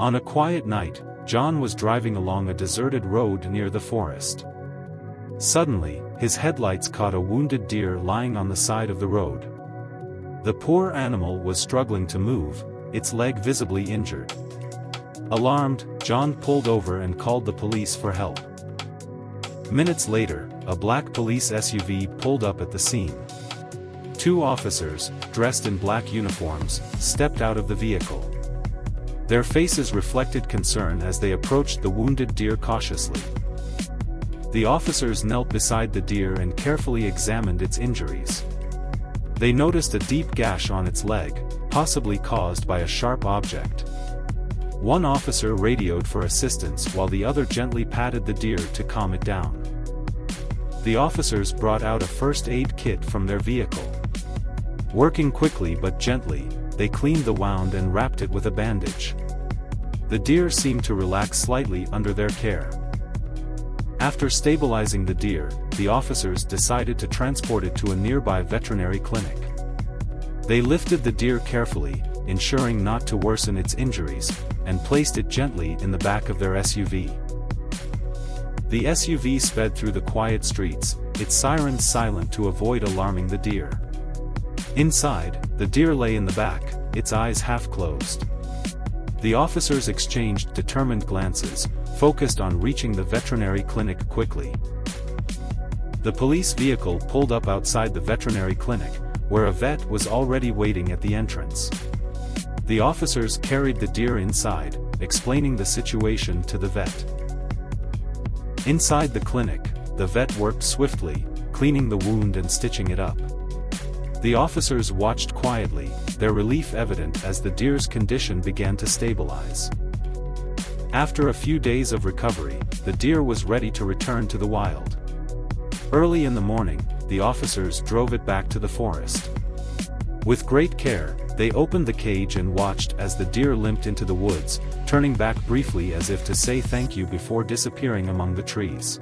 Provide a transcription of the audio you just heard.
On a quiet night, John was driving along a deserted road near the forest. Suddenly, his headlights caught a wounded deer lying on the side of the road. The poor animal was struggling to move, its leg visibly injured. Alarmed, John pulled over and called the police for help. Minutes later, a black police SUV pulled up at the scene. Two officers, dressed in black uniforms, stepped out of the vehicle. Their faces reflected concern as they approached the wounded deer cautiously. The officers knelt beside the deer and carefully examined its injuries. They noticed a deep gash on its leg, possibly caused by a sharp object. One officer radioed for assistance while the other gently patted the deer to calm it down. The officers brought out a first aid kit from their vehicle. Working quickly but gently, they cleaned the wound and wrapped it with a bandage. The deer seemed to relax slightly under their care. After stabilizing the deer, the officers decided to transport it to a nearby veterinary clinic. They lifted the deer carefully, ensuring not to worsen its injuries, and placed it gently in the back of their SUV. The SUV sped through the quiet streets, its sirens silent to avoid alarming the deer. Inside, the deer lay in the back, its eyes half closed. The officers exchanged determined glances, focused on reaching the veterinary clinic quickly. The police vehicle pulled up outside the veterinary clinic, where a vet was already waiting at the entrance. The officers carried the deer inside, explaining the situation to the vet. Inside the clinic, the vet worked swiftly, cleaning the wound and stitching it up. The officers watched quietly, their relief evident as the deer's condition began to stabilize. After a few days of recovery, the deer was ready to return to the wild. Early in the morning, the officers drove it back to the forest. With great care, they opened the cage and watched as the deer limped into the woods, turning back briefly as if to say thank you before disappearing among the trees.